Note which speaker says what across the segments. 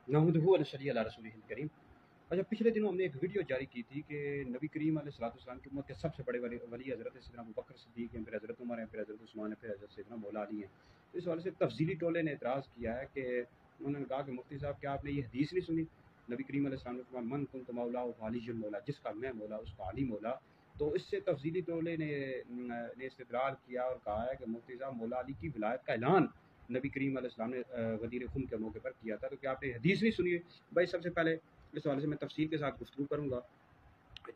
Speaker 1: नहमदुहु व नसल्ली अला रसूलिहिल करीम। अच्छा, पिछले दिनों हमने एक वीडियो जारी की थी कि नबी करीम अलैहिस्सलाम की उम्मत के सबसे बड़े वली हज़रत सैयदना अबू बकर सिद्दीक़ हैं, फिर हज़रत उमर हैं, फिर हज़रत उस्मान हैं, फिर हज़रत सैयदना मौला अली हैं। तो इस हवाले से तफज़ीली टोले ने एतराज़ किया है कि उन्होंने कहा कि मुफ्ती साहब, क्या आपने ये हदीस नहीं सुनी? नबी करीम अलैहिस्सलाम ने फरमाया, मन कुन्तु मौलाहु फअलियुन मौला, जिसका मैं मौला उसका अली मौला। तो इससे तफज़ीली टोले ने इस्तिदलाल किया और कहा है कि मुफ्ती साहब, मौला अली की विलायत का ऐलान नबी करीम अलैहिस्सलाम ने गदीर खुम के मौके पर किया था। तो क्या आपने हदीस नहीं सुनी? भाई, सबसे पहले इस हवाले से मैं तफसील के साथ गुफ्तगू करूँगा।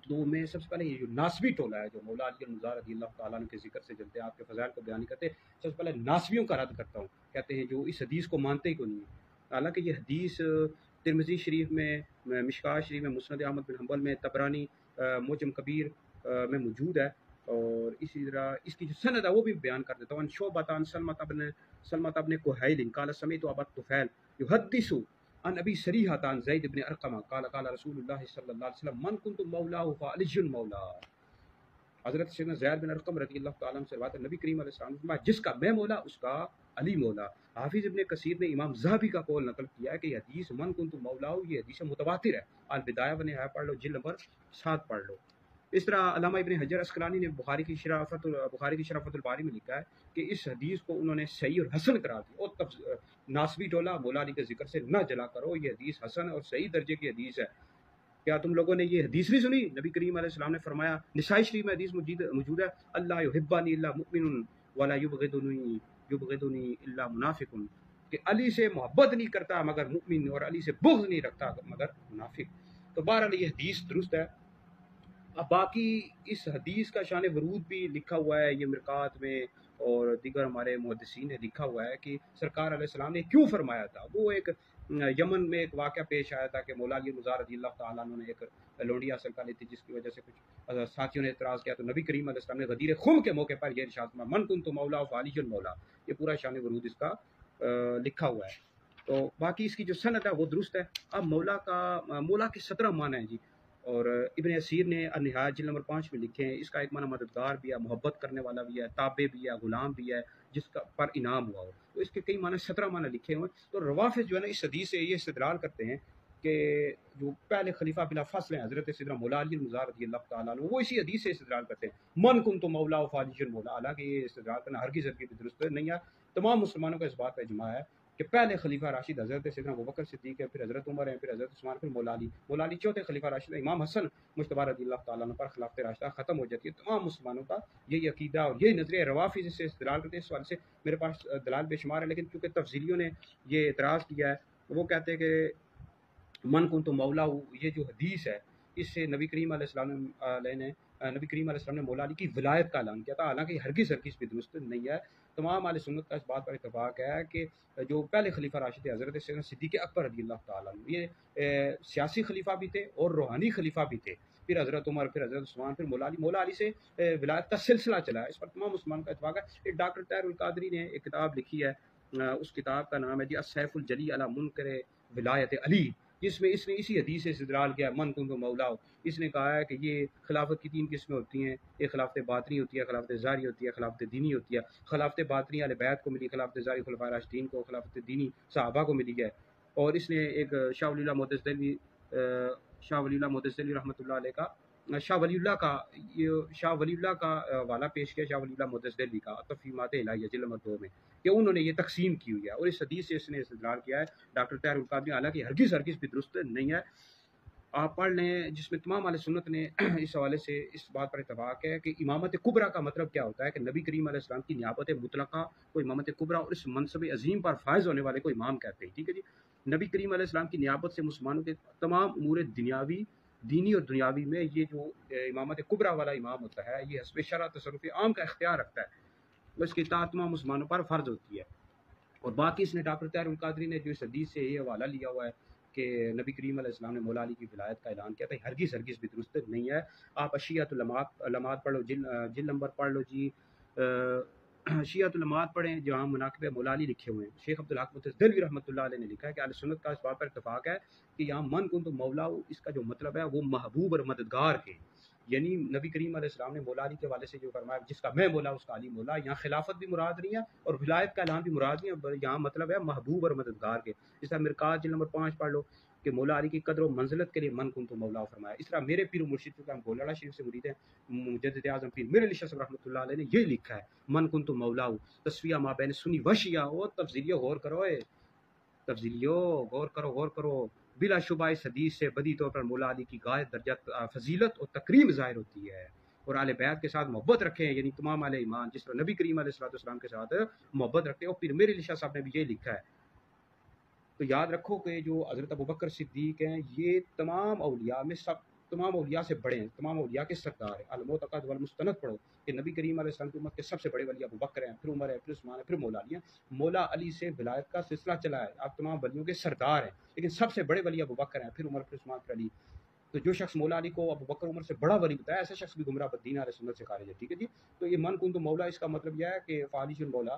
Speaker 1: तो मैं सबसे पहले ये जो नासबी टोला है, जो मौला अली मुज़ार रज़ी अल्लाह तआला अन्हु के ज़िक्र से जलते हैं, आपके फ़ज़ाइल को बयान करते हैं, सबसे पहले नासबियों का रद्द करता हूँ। कहते हैं जो इस हदीस को मानते ही क्यों नहीं है। हालाँकि ये हदीस तिरमिज़ी शरीफ में, मिशकात शरीफ में, मुस्नद अहमद बिन हंबल में, तबरानी मुजम कबीर में मौजूद है। और इसी तरह इसकी जो सनद है वो भी बयान कर देता हूँ। शोबत अन सलमत इब्न कुहैल क़ाल समिअतु अबा तुफ़ैल युहद्दिसु अन अबी सरीहत अन ज़ैद इब्न अरक़म क़ाल क़ाल रसूलुल्लाह सल्लल्लाहु अलैहि वसल्लम मन कुन्तु मौलाहु फ़अलियुन मौला। हज़रत सैयदना ज़ैद बिन अरक़म रज़ियल्लाहु तआला अन्हु से रिवायत है, नबी करीम अलैहि सल्लम ने फरमाया, जिसका मैं मौला उसका अली मौला। हाफिज़ इब्न कसीर ने इमाम ज़हबी का कौल नकल किया है कि यह हदीस मन कुन्तु मौलाहु, ये हदीस मुतवातिर है। अल बिदाया व निहाया पढ़ लो, जिल्द नंबर 7 पढ़ लो। इस तरह अल्लामा इब्न हजर अस्क़लानी ने बुखारी की शराफ़तुल बारी में लिखा है कि इस हदीस को उन्होंने सही और हसन करार दिया। और तब नासबी टोला, मौला अली के जिक्र से न जला करो, ये हदीस हसन और सही दर्जे की हदीस है। क्या तुम लोगों ने ये हदीस नहीं सुनी? नबी करीम अलैहिस्सलाम ने फरमाया, निसाई शरीफ में हदीस मौजूद है, अल्लाह युहिब्बनी इल्ला मुमिनुन वला युबग़िदुनी इल्ला मुनाफिकुन, कि अली से मोहब्बत नहीं करता मगर मुमिन, और अली से बुग़्ज़ नहीं रखता मगर मुनाफिक। तो बहरहाल ये हदीस दुरुस्त है। अब बाकी इस हदीस का शान वरूद भी लिखा हुआ है ये मिरकात में, और दीगर हमारे मुहद्दिसीन ने लिखा हुआ है कि सरकार अलैहिस्सलाम ने क्यों फरमाया था। वो एक यमन में एक वाक़या पेश आया था कि मौला अली मुज़ार रज़ियल्लाहु तआला अन्हु ने एक लोंडी हासिल कर ली थी, जिसकी वजह से कुछ साथियों ने एतराज़ किया। तो नबी करीम अलैहिस्सलाम ने गदीर खुम के मौके पर यह इरशाद फरमाया, मन कुन्तु मौला फ़अलियुन मौला। ये पूरा शान वरूद इसका लिखा हुआ है। तो बाकी इसकी जो सनद है वो दुरुस्त है। अब मौला के 17 माना है जी। और इब्न असीर ने निहाया जिल्द नंबर 5 में लिखे हैं, इसका एक माना मददगार भी है, मोहब्बत करने वाला भी है, ताबे भी है, गुलाम भी है, जिसका पर इनाम हुआ हो। तो इसके कई माना 17 माना लिखे हुए हैं। तो रवाफिज़ जो है ना, इस हदीस से ये इस्तिदलाल करते हैं कि जो पहले खलीफा बिला फ़स्ल हैं हज़रत सैयदना मौला अली मुज़ार रज़ियल्लाहु तआला अन्हु, वो इसी हदीस से इस्तिदलाल करते हैं, मन कुन्तु मौला फ़अलियुन मौला। हालांकि ये इस्तिदलाल करना हरगिज़ भी दुरुस्त नहीं है। तमाम मुसलमानों का इस बात पर इजमा है कि पहले खलीफा राशिद हज़रत सैयदना अबू बकर सिद्दीक़ है, फिर हज़रत उमर है, फिर हज़रत उस्मान, फिर मौला अली चौथे खलीफा राशिद। इमाम हसन मुज्तबा रज़ियल्लाहु तआला अन्हु पर खिलाफत राशिदा ख़त्म हो जाती है। तमाम मुसलमानों का यही अकीदा और यही नज़रिया। रवाफिज़ इससे इस्तिदलाल करते हैं। इस सवाल से मेरे पास दलाल बेशुमार है, लेकिन चूँकि तफसीलियों ने ये एतराज़ किया है, वो कहते हैं कि मन कुन्तु मौलाहु, ये जो हदीस है, इससे नबी करीम अलैहिस्सलाम ने मौला अली की विलायत का ऐलान किया था। हालांकि हरगिज़ भी दुरुस्त नहीं है। तमाम अहले सुन्नत का इस बात पर इत्तफ़ाक़ है कि जो पहले खलीफा राशिद हज़रत सैयदना सिद्दीक़ अकबर रज़ियल्लाहु तआला अन्हु, ये सियासी खलीफा भी थे और रूहानी खलीफा भी थे। फिर हज़रत उमर, फिर हज़रत उस्मान, फिर मौला अली से विलायत का सिलसिला चला है। इस पर तमाम मुसलमानों का इत्तफ़ाक़ है। एक डॉक्टर ताहिरुल क़ादरी ने एक किताब लिखी है, उस किताब का नाम है जी अस्सैफ़ुल जली अला मुनकर विलायत अली, जिसमें इसने इसी हदीस से इस्तिदलाल किया, मन कुन्तु मौलाहु। इसने कहा है कि ये खिलाफत की 3 किस्में होती हैं। एक खिलाफत बातिनी होती है, खिलाफत ज़ाहिरी होती है, खिलाफत दीनी होती है। खिलाफत बातिनी अहले बैत को मिली, खिलाफत ज़ाहिरी खुलफाए राशिदीन को, खिलाफत दीनी सहाबा को मिली है। और इसने एक शाह वलीउल्लाह मुअत्तज़िली रहमतुल्लाह अलैह का शाह वलीउल्लाह का वाला पेश किया, शाह वलीउल्लाह मुअत्तज़िली का तफ़हीमात इलाहिया जिल्द नंबर 2 में, कि उन्होंने ये तकसीम की हुई है। और इस हदीस से इसने इस्तिदलाल किया है डॉक्टर ताहिरुल क़ादरी। हालांकि हरगिज़ भी दुरुस्त नहीं है। आप पढ़ लें, जिसमें तमाम अहले सुन्नत ने इस हवाले से इस बात पर इत्तफ़ाक़ है कि इमामत कुबरा का मतलब क्या होता है, कि नबी करीम अलैहिस्सलाम की नियाबत मुतलक़ा को इमामत कुबरा और इस मनसब अज़ीम पर फ़ाइज़ होने वाले को इमाम कहते हैं। ठीक है जी। नबी करीम अलैहिस्सलाम की नियाबत से मुसलमानों के तमाम उमूर दुनियावी, दीनी और दुनियावी में ये जो इमामत कुबरा वाला इमाम होता है, ये हस्ब शरअ तसर्रुफ़ आम का इख्तियार रखता है, तो इसकी इताअत तमाम मुसलमानों पर फ़र्ज़ होती है। और बाकी इसने डॉक्टर ताहिरुल क़ादरी ने जो इस हदीस से ये हवाला लिया हुआ है कि नबी करीम अलैहिस्सलाम ने मौला अली की विलायत का ऐलान किया था, हरगिज़ भी दुरुस्त नहीं है। आप शिय्अतुल लमात पढ़ लो, जिल्द नंबर पढ़ लो जी, शिय्अतुल लमात पढ़ें, जहाँ मनाक़िब मौला अली लिखे हुए हैं। शेख अब्दुल हक मुअत्तज़िली रहमतुल्लाह अलैह ने लिखा है कि अहले सुन्नत का इस बात पर इत्तफ़ाक़ है कि यहाँ मन कुन्तु मौलाहु, इसका जो मतलब है वो महबूब और मददगार है। یعنی نبی کریم علیہ السلام نے مولا علی کے حوالے سے جو فرمایا جس کا میں مولا اس کا علی مولا، یہاں خلافت بھی مراد نہیں ہے اور ولایت کا اعلان بھی مراد نہیں ہے، یہاں مطلب ہے محبوب اور مددگار کے. اس طرح مرقات جلد نمبر 5 پڑھ لو کہ مولا علی کی قدر و منزلت کے لیے من کن تو مولا فرمایا. اس طرح میرے پیر و مرشد چونکہ ہم گولڑا شریف سے مرید ہیں، مجدد اعظم پیر میر علی شاہ صاحب رحمۃ اللہ علیہ نے یہ لکھا ہے من کن تو مولا تصفیہ ما بین سنی وشیا ہو. تفضیلیو غور کرو، تفضیلیو غور کرو. بلا شبہ اس حدیث سے بدی طور پر مولا علی کی غایت درجہ فضیلت اور تکریم ظاہر ہوتی ہے. اور اہل بیت کے ساتھ محبت رکھیں، یعنی تمام اہل ایمان جس طرح نبی کریم علیہ السلام کے ساتھ محبت رکھتے ہیں. اور پھر میرے علی شاہ صاحب نے بھی یہ لکھا ہے. تو یاد رکھو کہ جو حضرت ابوبکر صدیق ہیں یہ تمام اولیاء سے بڑے ہیں، تمام اولیاء کے سردار ہیں. المعتقد والمستند پڑھو کہ نبی کریم علیہ السلام کی امت کے سب سے بڑے ولی ابوبکر ہیں، پھر عمر ہے، پھر عثمان ہے، پھر مولا علی ہیں. مولا علی سے ولایت کا سلسلہ چلا ہے، آپ تمام ولیوں کے سردار ہیں، لیکن سب سے بڑے ولی ابوبکر ہیں، پھر عمر، پھر عثمان، پھر علی. تو جو شخص مولا علی کو ابوبکر عمر سے بڑا ولی بتایا، ایسا شخص بھی گمراہ بدین اہل سنت سے خارج ہے. ٹھیک ہے جی. تو یہ من کن تو مولا، اس کا مطلب یہ ہے کہ فعلی المولا،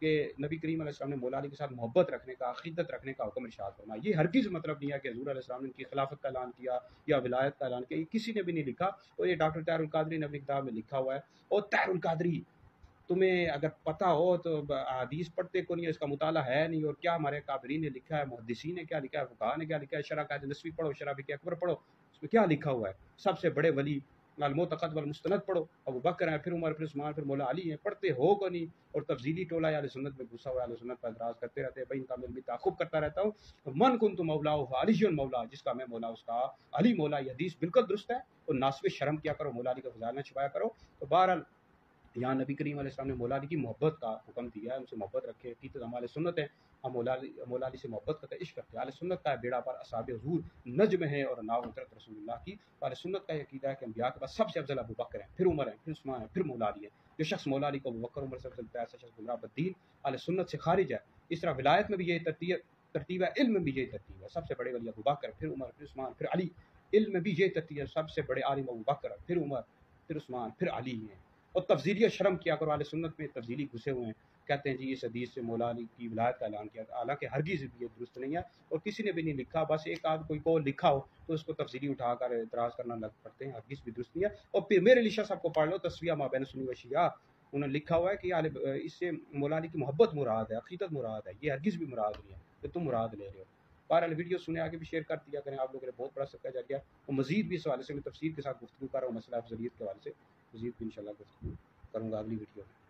Speaker 1: کہ نبی کریم علیہ السلام نے مولا علی کے ساتھ محبت رکھنے کا، عقیدت رکھنے کا حکم ارشاد فرمایا. یہ ہرگز مطلب نہیں ہے کہ حضور علیہ السلام نے ان کی خلافت کا اعلان کیا یا ولایت کا اعلان کیا، یہ کسی نے بھی نہیں لکھا. اور یہ ڈاکٹر طاہر القادری نے اپنی کتاب میں لکھا ہوا ہے. اور طاہر القادری تمہیں اگر پتہ ہو تو حدیث پڑھتے کو نہیں، اس کا مطالعہ ہے نہیں، اور کیا ہمارے کابرین نے لکھا ہے، محدثین نے کیا لکھا ہے، فقہا نے کیا لکھا ہے، شرح قاعدہ نسوی پڑھو، شرح فقہ اکبر پڑھو، اس میں کیا لکھا ہوا ہے. سب سے بڑے ولی المعتقد والمستند پڑھو، ابو بکر ہیں، پھر عمر، پھر عثمان، پھر مولا علی ہیں. پڑھتے ہو کو نہیں. اور تفضیلی ٹولہ اہل سنت میں گھسا ہوا ہے، اہل سنت پر اعتراض کرتے رہتے ہیں. بھائی ان کا میں بھی تعاقب کرتا رہتا ہوں. من کنت مولا علی مولا، جس کا میں مولا اس کا علی مولا. یہ حدیث بالکل درست ہے. اور ناسب شرم کیا کرو، مولا علی کا فضائل نہ چھپایا کرو. تو بہرحال یہاں نبی کریم علیہ السلام نے مولا علی کی محبت کا حکم دیا ہے، ان سے محبت رکھے. عقیدت ہم اہل سنت ہیں، ہم مولا علی سے محبت کرتے ہیں، عشق کرتے ہیں. اہل سنت کا بیڑا پر اصحاب حضور نجم ہے اور ناو حضرت رسول اللہ کی. اہل سنت کا یہ عقیدہ ہے کہ انبیاء کے پاس سب سے افضل ابو بکر ہیں، پھر عمر ہیں، پھر عثمان ہیں، پھر مولا علی ہیں. جو شخص مولا علی کو ابو بکر عمر سے افضل ہے، ایسا شخص گمراہ بدین اہل سنت سے خارج ہے. اس طرح ولایت میں بھی یہ ترتیب ہے، علم میں بھی یہ ترتیب ہے. سب سے بڑے ولی ابو بکر، پھر عمر، پھر عثمان، پھر علی. علم میں بھی یہ ترتیب ہے، سب سے بڑے عالم ابو بکر، پھر عمر، پھر عثمان، پھر علی ہیں. اور تفضیلی شرم کیا کرو، اہل سنت میں تفضیلی گھسے ہوئے ہیں، کہتے ہیں جی اس حدیث سے مولا علی کی ولایت کا اعلان کیا، حالانکہ ہرگز بھی یہ درست نہیں ہے اور کسی نے بھی نہیں لکھا. بس ایک آدھ کوئی کو لکھا ہو تو اس کو تفضیلی اٹھا کر اعتراض کرنا لگ پڑتے ہیں، ہرگز بھی درست نہیں ہے. اور پھر میرے علی شاہ صاحب کو پڑھ لو تصفیہ ما بین سنی و شیعہ، انہوں نے لکھا ہوا ہے کہ اس سے مولا علی کی محبت مراد ہے، عقیدت مراد ہے. یہ ہرگز بھی مراد نہیں ہے کہ تم مراد لے رہے ہو. بہرحال ویڈیو سنے آگے بھی شیئر کر دیا کریں، آپ لوگوں نے بہت بڑا صدقہ جاریہ. اور مزید بھی اس حوالے سے میں تفصیل کے ساتھ گفتگو کر رہا ہوں، مسئلہ افضلیت کے حوالے سے مزید بھی انشاءاللہ گفتگو کروں گا اگلی ویڈیو میں.